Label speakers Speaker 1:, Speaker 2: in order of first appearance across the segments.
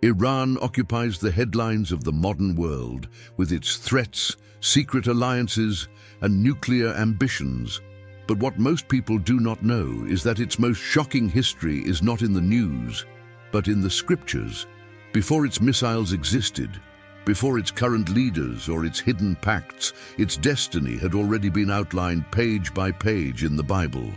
Speaker 1: Iran occupies the headlines of the modern world with its threats, secret alliances, and nuclear ambitions. But what most people do not know is that its most shocking history is not in the news, but in the scriptures. Before its missiles existed, before its current leaders or its hidden pacts, its destiny had already been outlined page by page in the Bible.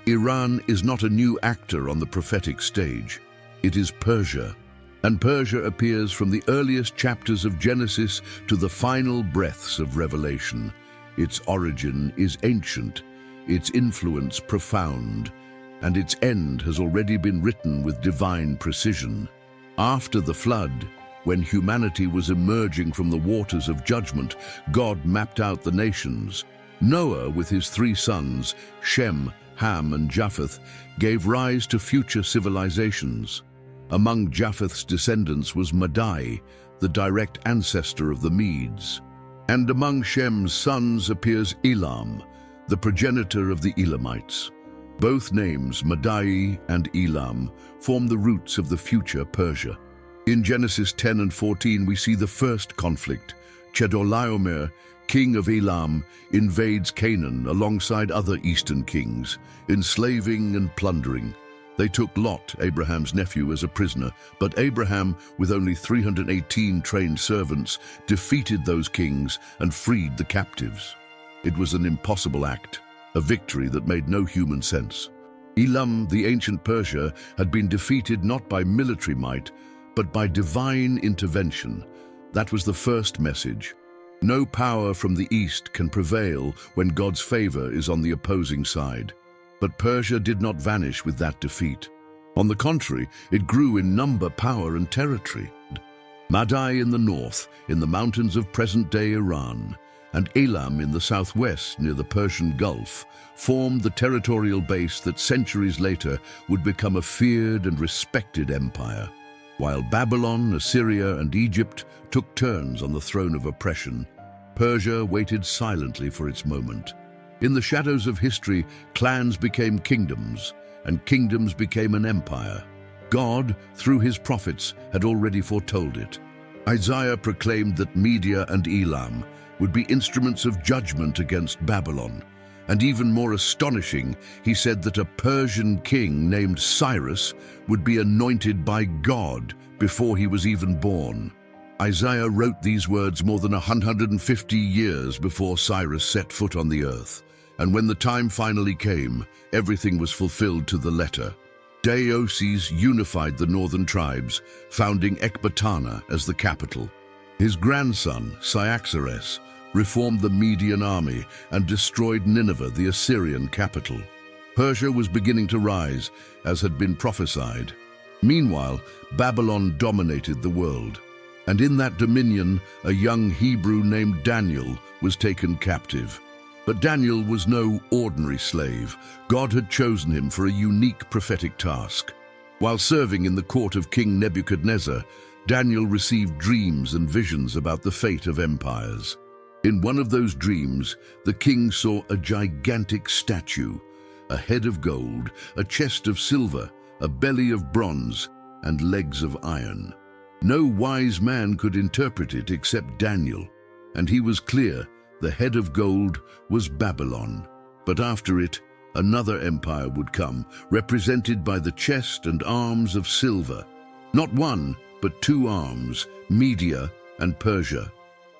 Speaker 1: Iran is not a new actor on the prophetic stage. It is Persia. And Persia appears from the earliest chapters of Genesis to the final breaths of Revelation. Its origin is ancient, its influence profound, and its end has already been written with divine precision. After the flood, when humanity was emerging from the waters of judgment, God mapped out the nations. Noah, with his 3 sons, Shem, Ham, and Japheth, gave rise to future civilizations. Among Japheth's descendants was Madai, the direct ancestor of the Medes. And among Shem's sons appears Elam, the progenitor of the Elamites. Both names, Madai and Elam, form the roots of the future Persia. In Genesis 10 and 14 we see the first conflict. Chedorlaomer, king of Elam, invades Canaan alongside other eastern kings, enslaving and plundering. They took Lot, Abraham's nephew, as a prisoner, but Abraham, with only 318 trained servants, defeated those kings and freed the captives. It was an impossible act, a victory that made no human sense. Elam, the ancient Persia, had been defeated not by military might, but by divine intervention. That was the first message. No power from the east can prevail when God's favor is on the opposing side. But Persia did not vanish with that defeat. On the contrary, it grew in number, power, and territory. Madai in the north, in the mountains of present-day Iran, and Elam in the southwest near the Persian Gulf, formed the territorial base that centuries later would become a feared and respected empire. While Babylon, Assyria, and Egypt took turns on the throne of oppression, Persia waited silently for its moment. In the shadows of history, clans became kingdoms, and kingdoms became an empire. God, through his prophets, had already foretold it. Isaiah proclaimed that Media and Elam would be instruments of judgment against Babylon. And even more astonishing, he said that a Persian king named Cyrus would be anointed by God before he was even born. Isaiah wrote these words more than 150 years before Cyrus set foot on the earth. And when the time finally came, everything was fulfilled to the letter. Deioces unified the northern tribes, founding Ecbatana as the capital. His grandson, Cyaxares, reformed the Median army and destroyed Nineveh, the Assyrian capital. Persia was beginning to rise, as had been prophesied. Meanwhile, Babylon dominated the world. And in that dominion, a young Hebrew named Daniel was taken captive. But Daniel was no ordinary slave. God had chosen him for a unique prophetic task. While serving in the court of King Nebuchadnezzar, Daniel received dreams and visions about the fate of empires. In one of those dreams, the king saw a gigantic statue, a head of gold, a chest of silver, a belly of bronze, and legs of iron. No wise man could interpret it except Daniel, and he was clear. The head of gold was Babylon, but after it, another empire would come, represented by the chest and arms of silver. Not one, but 2 arms, Media and Persia.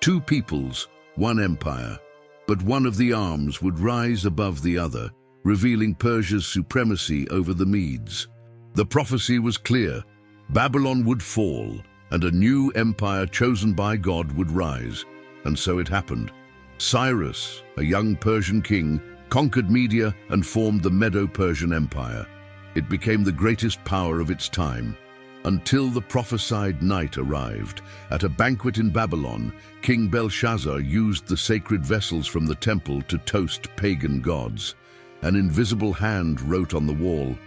Speaker 1: 2 peoples, 1 empire. But one of the arms would rise above the other, revealing Persia's supremacy over the Medes. The prophecy was clear. Babylon would fall, and a new empire chosen by God would rise. And so it happened. Cyrus, a young Persian king, conquered Media and formed the Medo-Persian Empire. It became the greatest power of its time, until the prophesied night arrived. At a banquet in Babylon, King Belshazzar used the sacred vessels from the temple to toast pagan gods. An invisible hand wrote on the wall,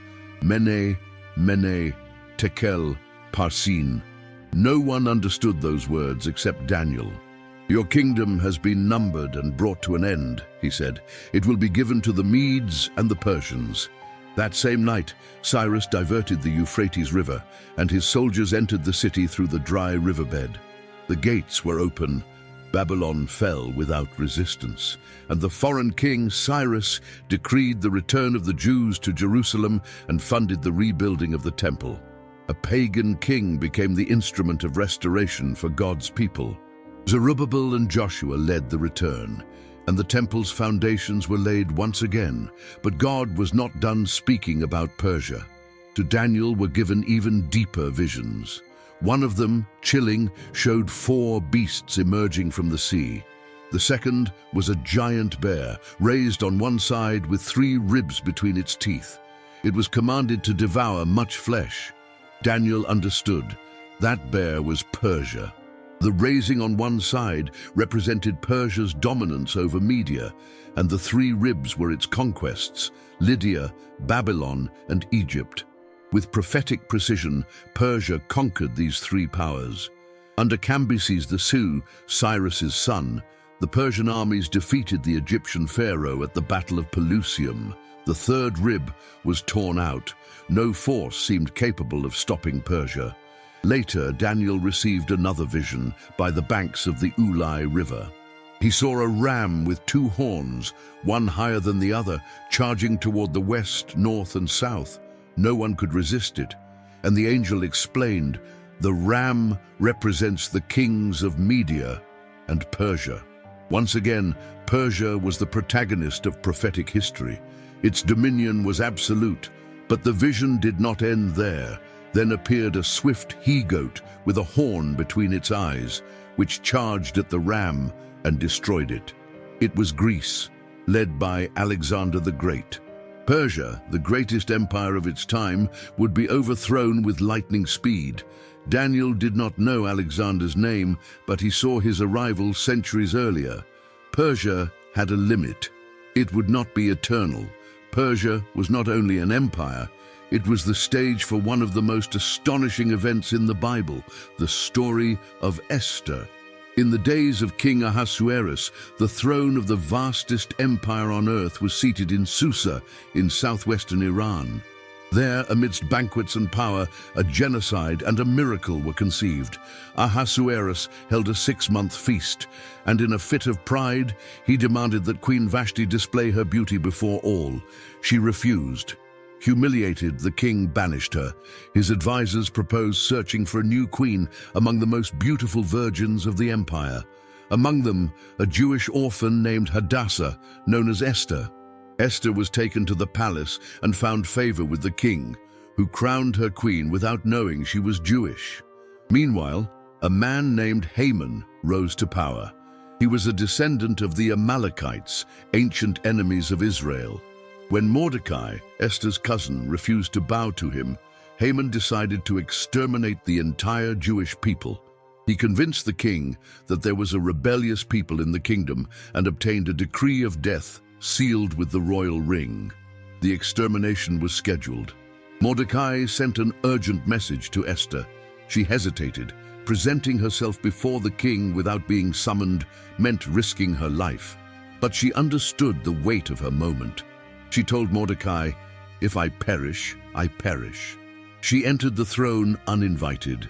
Speaker 1: Mene, Mene, Tekel, Parsin. No one understood those words except Daniel. Your kingdom has been numbered and brought to an end, he said. It will be given to the Medes and the Persians. That same night, Cyrus diverted the Euphrates River, and his soldiers entered the city through the dry riverbed. The gates were open. Babylon fell without resistance, and the foreign king, Cyrus, decreed the return of the Jews to Jerusalem and funded the rebuilding of the temple. A pagan king became the instrument of restoration for God's people. Zerubbabel and Joshua led the return, and the temple's foundations were laid once again. But God was not done speaking about Persia. To Daniel were given even deeper visions. One of them, chilling, showed 4 beasts emerging from the sea. The second was a giant bear, raised on one side with 3 ribs between its teeth. It was commanded to devour much flesh. Daniel understood. That bear was Persia. The raising on one side represented Persia's dominance over Media, and the 3 ribs were its conquests: Lydia, Babylon, and Egypt. With prophetic precision, Persia conquered these 3 powers. Under Cambyses the Sioux, Cyrus's son, the Persian armies defeated the Egyptian pharaoh at the Battle of Pelusium. The 3rd rib was torn out. No force seemed capable of stopping Persia. Later, Daniel received another vision by the banks of the Ulai River. He saw a ram with 2 horns, one higher than the other, charging toward the west, north, and south. No one could resist it, and the angel explained, the ram represents the kings of Media and Persia. Once again, Persia was the protagonist of prophetic history. Its dominion was absolute, but the vision did not end there. Then appeared a swift he-goat with a horn between its eyes, which charged at the ram and destroyed it. It was Greece, led by Alexander the Great. Persia, the greatest empire of its time, would be overthrown with lightning speed. Daniel did not know Alexander's name, but he saw his arrival centuries earlier. Persia had a limit. It would not be eternal. Persia was not only an empire, it was the stage for one of the most astonishing events in the Bible, the story of Esther. In the days of King Ahasuerus, the throne of the vastest empire on earth was seated in Susa, in southwestern Iran. There, amidst banquets and power, a genocide and a miracle were conceived. Ahasuerus held a 6-month feast, and in a fit of pride, he demanded that Queen Vashti display her beauty before all. She refused. Humiliated, the king banished her. His advisors proposed searching for a new queen among the most beautiful virgins of the empire. Among them, a Jewish orphan named Hadassah, known as Esther. Esther was taken to the palace and found favor with the king, who crowned her queen without knowing she was Jewish. Meanwhile, a man named Haman rose to power. He was a descendant of the Amalekites, ancient enemies of Israel. When Mordecai, Esther's cousin, refused to bow to him, Haman decided to exterminate the entire Jewish people. He convinced the king that there was a rebellious people in the kingdom and obtained a decree of death sealed with the royal ring. The extermination was scheduled. Mordecai sent an urgent message to Esther. She hesitated. Presenting herself before the king without being summoned meant risking her life. But she understood the weight of her moment. She told Mordecai, "If I perish, I perish." She entered the throne uninvited,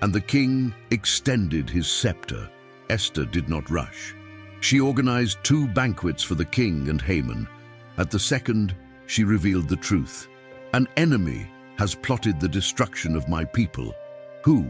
Speaker 1: and the king extended his scepter. Esther did not rush. She organized 2 banquets for the king and Haman. At the second, she revealed the truth. "An enemy has plotted the destruction of my people." Who?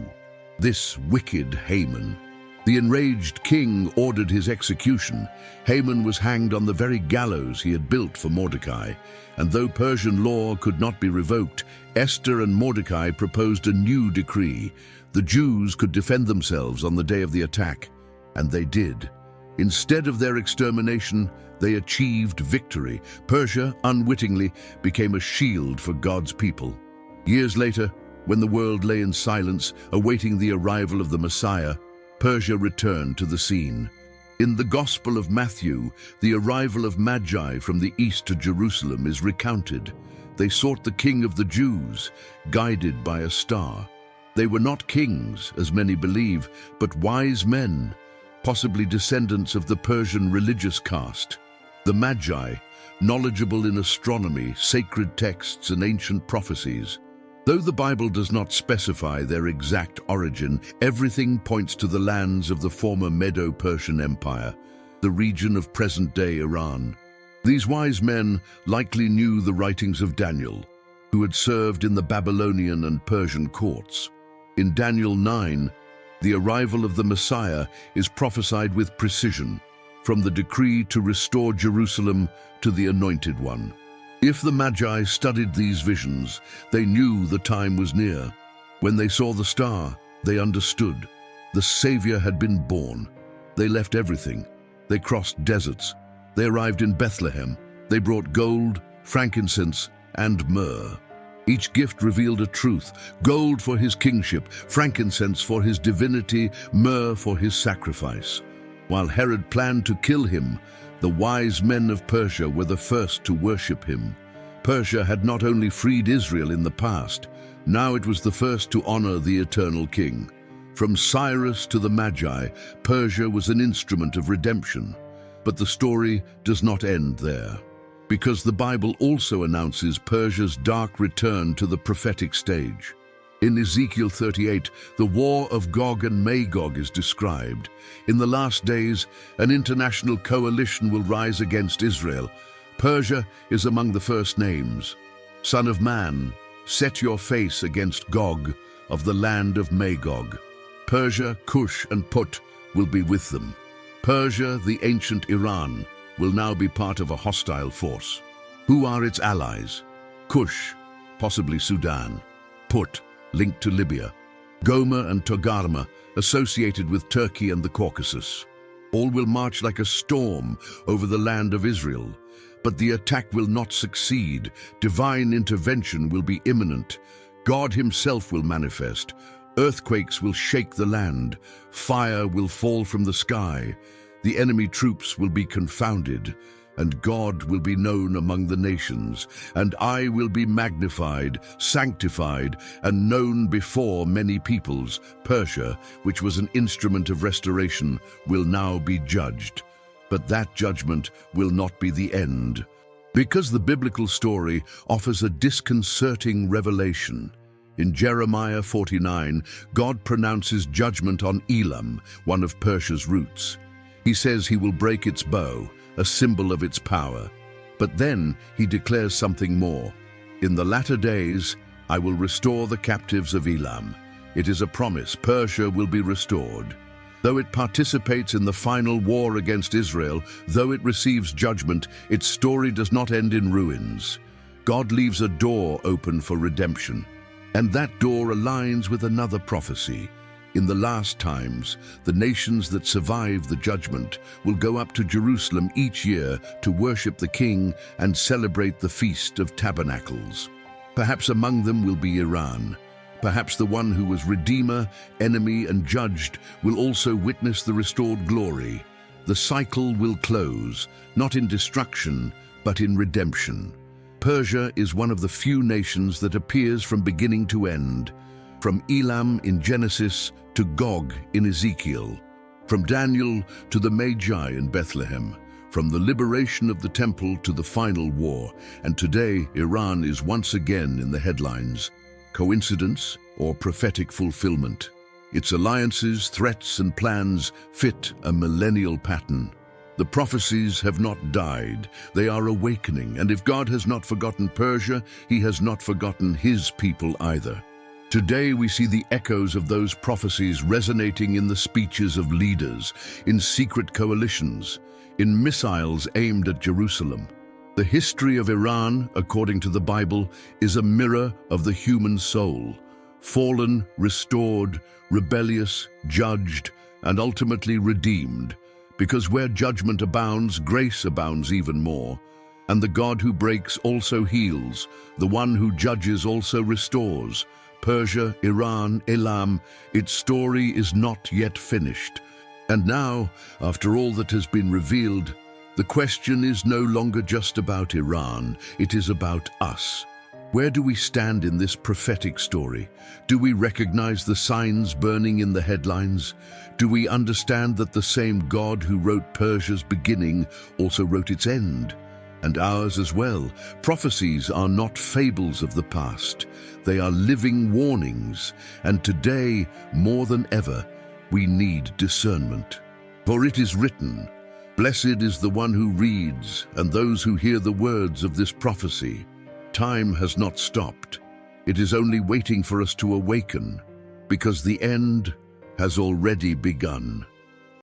Speaker 1: This wicked Haman. The enraged king ordered his execution. Haman was hanged on the very gallows he had built for Mordecai. And though Persian law could not be revoked, Esther and Mordecai proposed a new decree. The Jews could defend themselves on the day of the attack, and they did. Instead of their extermination, they achieved victory. Persia, unwittingly, became a shield for God's people. Years later, when the world lay in silence, awaiting the arrival of the Messiah, Persia returned to the scene. In the Gospel of Matthew, the arrival of Magi from the east to Jerusalem is recounted. They sought the King of the Jews, guided by a star. They were not kings, as many believe, but wise men, possibly descendants of the Persian religious caste. The Magi, knowledgeable in astronomy, sacred texts, and ancient prophecies. Though the Bible does not specify their exact origin, everything points to the lands of the former Medo-Persian Empire, the region of present-day Iran. These wise men likely knew the writings of Daniel, who had served in the Babylonian and Persian courts. In Daniel 9, the arrival of the Messiah is prophesied with precision, from the decree to restore Jerusalem to the Anointed One. If the Magi studied these visions, they knew the time was near. When they saw the star, they understood. The Savior had been born. They left everything. They crossed deserts. They arrived in Bethlehem. They brought gold, frankincense, and myrrh. Each gift revealed a truth: gold for his kingship, frankincense for his divinity, myrrh for his sacrifice. While Herod planned to kill him, the wise men of Persia were the first to worship him. Persia had not only freed Israel in the past, now it was the first to honor the eternal king. From Cyrus to the Magi, Persia was an instrument of redemption. But the story does not end there, because the Bible also announces Persia's dark return to the prophetic stage. In Ezekiel 38, the war of Gog and Magog is described. In the last days, an international coalition will rise against Israel. Persia is among the first names. Son of man, set your face against Gog of the land of Magog. Persia, Cush, and Put will be with them. Persia, the ancient Iran, will now be part of a hostile force. Who are its allies? Cush, possibly Sudan. Put, linked to Libya. Gomer and Togarmah, associated with Turkey and the Caucasus. All will march like a storm over the land of Israel. But the attack will not succeed. Divine intervention will be imminent. God himself will manifest. Earthquakes will shake the land. Fire will fall from the sky. The enemy troops will be confounded, and God will be known among the nations, and I will be magnified, sanctified, and known before many peoples. Persia, which was an instrument of restoration, will now be judged. But that judgment will not be the end, because the biblical story offers a disconcerting revelation. In Jeremiah 49, God pronounces judgment on Elam, one of Persia's roots. He says he will break its bow, a symbol of its power. But then he declares something more. In the latter days, I will restore the captives of Elam. It is a promise. Persia will be restored. Though it participates in the final war against Israel, though it receives judgment, its story does not end in ruins. God leaves a door open for redemption. And that door aligns with another prophecy. In the last times, the nations that survive the judgment will go up to Jerusalem each year to worship the King and celebrate the Feast of Tabernacles. Perhaps among them will be Iran. Perhaps the one who was Redeemer, enemy, and judged will also witness the restored glory. The cycle will close, not in destruction, but in redemption. Persia is one of the few nations that appears from beginning to end. From Elam in Genesis to Gog in Ezekiel, from Daniel to the Magi in Bethlehem, from the liberation of the temple to the final war, and today Iran is once again in the headlines. Coincidence or prophetic fulfillment? Its alliances, threats, and plans fit a millennial pattern. The prophecies have not died, they are awakening, and if God has not forgotten Persia, he has not forgotten his people either. Today we see the echoes of those prophecies resonating in the speeches of leaders, in secret coalitions, in missiles aimed at Jerusalem. The history of Iran, according to the Bible, is a mirror of the human soul. Fallen, restored, rebellious, judged, and ultimately redeemed. Because where judgment abounds, grace abounds even more. And the God who breaks also heals. The one who judges also restores. Persia, Iran, Elam, its story is not yet finished. And now, after all that has been revealed, the question is no longer just about Iran, it is about us. Where do we stand in this prophetic story? Do we recognize the signs burning in the headlines? Do we understand that the same God who wrote Persia's beginning also wrote its end? and ours as well. Prophecies are not fables of the past. They are living warnings, and today, more than ever, we need discernment. For it is written, "Blessed is the one who reads, and those who hear the words of this prophecy." Time has not stopped. It is only waiting for us to awaken, because the end has already begun.